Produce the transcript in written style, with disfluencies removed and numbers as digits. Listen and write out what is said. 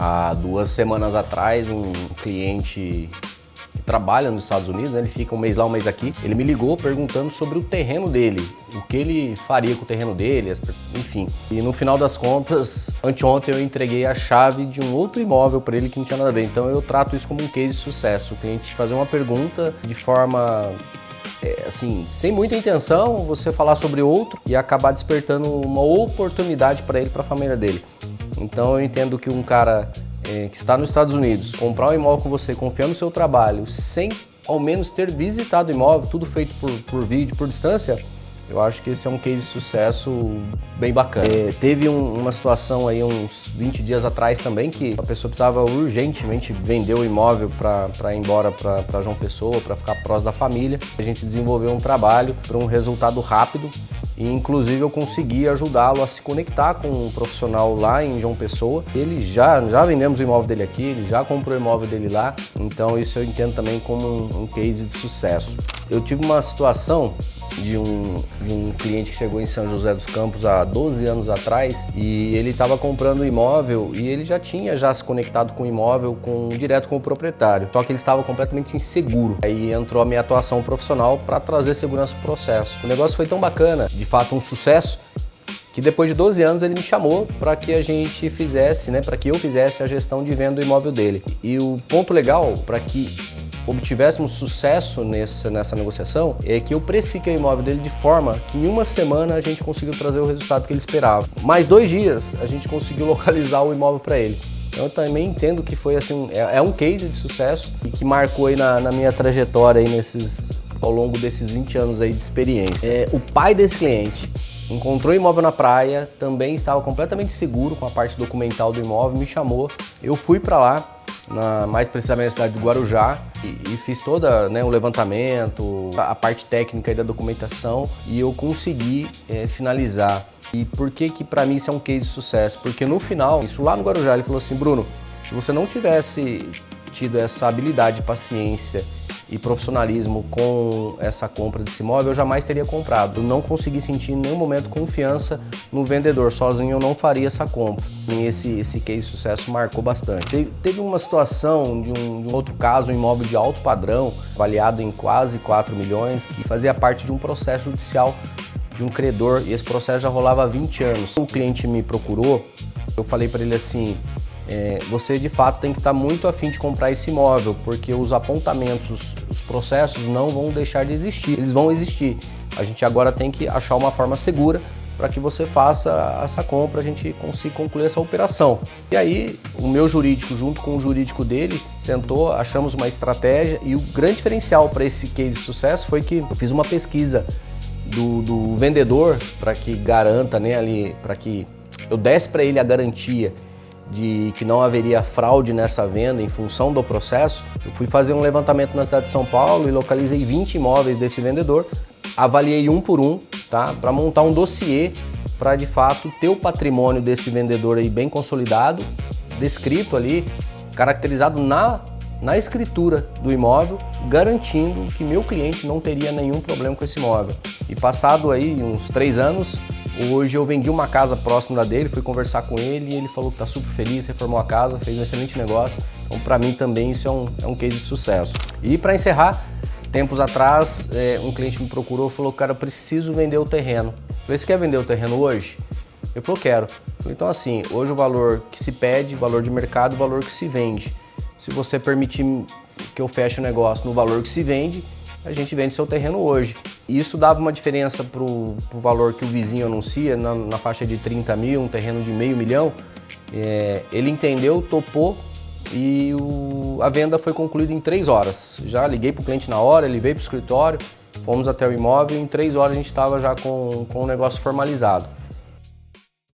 Há 2 semanas atrás, um cliente que trabalha nos Estados Unidos, né, ele fica um mês lá, um mês aqui, ele me ligou perguntando sobre o terreno dele, o que ele faria com o terreno dele, enfim. E no final das contas, anteontem eu entreguei a chave de um outro imóvel para ele que não tinha nada a ver. Então eu trato isso como um case de sucesso. O cliente fazer uma pergunta de forma assim, sem muita intenção, você falar sobre outro e acabar despertando uma oportunidade para ele, para a família dele. Então eu entendo que um cara que está nos Estados Unidos, comprar um imóvel com você, confiando no seu trabalho, sem ao menos ter visitado o imóvel, tudo feito por vídeo, por distância, eu acho que esse é um case de sucesso bem bacana. Teve uma situação aí uns 20 dias atrás também que a pessoa precisava urgentemente vender o imóvel para ir embora para João Pessoa, para ficar próximo da família. A gente desenvolveu um trabalho para um resultado rápido e inclusive eu consegui ajudá-lo a se conectar com um profissional lá em João Pessoa. Ele já vendemos o imóvel dele aqui, ele já comprou o imóvel dele lá, então isso eu entendo também como um case de sucesso. Eu tive uma situação de um cliente que chegou em São José dos Campos há 12 anos atrás e ele estava comprando o imóvel e ele já tinha se conectado com o imóvel direto com o proprietário, só que ele estava completamente inseguro. Aí entrou a minha atuação profissional para trazer segurança para o processo. O negócio foi tão bacana, de fato um sucesso, que depois de 12 anos ele me chamou para que a gente fizesse, para que eu fizesse a gestão de venda do imóvel dele. E o ponto legal para que obtivéssemos sucesso nessa negociação é que eu precifiquei o imóvel dele de forma que em uma semana a gente conseguiu trazer o resultado que ele esperava. Mais 2 dias a gente conseguiu localizar o imóvel para ele. Então eu também entendo que foi assim, é um case de sucesso e que marcou aí na minha trajetória aí ao longo desses 20 anos aí de experiência. O pai desse cliente encontrou o imóvel na praia, também estava completamente seguro com a parte documental do imóvel, me chamou, eu fui para lá, mais precisamente na cidade de Guarujá, e fiz toda o levantamento, a parte técnica da documentação, e eu consegui finalizar. E por que para mim isso é um case de sucesso? Porque no final, isso lá no Guarujá, ele falou assim: Bruno, se você não tivesse tido essa habilidade, paciência e profissionalismo com essa compra desse imóvel, eu jamais teria comprado. Eu não consegui sentir em nenhum momento confiança no vendedor, sozinho eu não faria essa compra. E esse case de sucesso marcou bastante. Teve uma situação de um outro caso, um imóvel de alto padrão, avaliado em quase 4 milhões, que fazia parte de um processo judicial de um credor, e esse processo já rolava há 20 anos. O cliente me procurou, eu falei para ele assim: você de fato tem que estar muito afim de comprar esse imóvel, porque os apontamentos, os processos não vão deixar de existir, eles vão existir. A gente agora tem que achar uma forma segura para que você faça essa compra, a gente consiga concluir essa operação. E aí o meu jurídico junto com o jurídico dele sentou, achamos uma estratégia, e o grande diferencial para esse case de sucesso foi que eu fiz uma pesquisa do vendedor para que garanta, para que eu desse para ele a garantia de que não haveria fraude nessa venda em função do processo. Eu fui fazer um levantamento na cidade de São Paulo e localizei 20 imóveis desse vendedor, avaliei um por um, para montar um dossiê para de fato ter o patrimônio desse vendedor aí bem consolidado, descrito ali, caracterizado na escritura do imóvel, garantindo que meu cliente não teria nenhum problema com esse imóvel. E passado aí uns 3 anos, hoje eu vendi uma casa próximo da dele, fui conversar com ele e ele falou que está super feliz, reformou a casa, fez um excelente negócio. Então para mim também isso é um case de sucesso. E para encerrar, tempos atrás um cliente me procurou e falou: cara, eu preciso vender o terreno. Eu falei: você quer vender o terreno hoje? Ele falou: quero. Eu falei: então assim, hoje o valor que se pede, valor de mercado, o valor que se vende. Se você permitir que eu feche o negócio no valor que se vende, a gente vende seu terreno hoje. E isso dava uma diferença pro valor que o vizinho anuncia, na faixa de 30 mil, um terreno de $500 mil. Ele entendeu, topou e a venda foi concluída em 3 horas. Já liguei pro cliente na hora, ele veio pro escritório, fomos até o imóvel e em 3 horas a gente estava já com o negócio formalizado.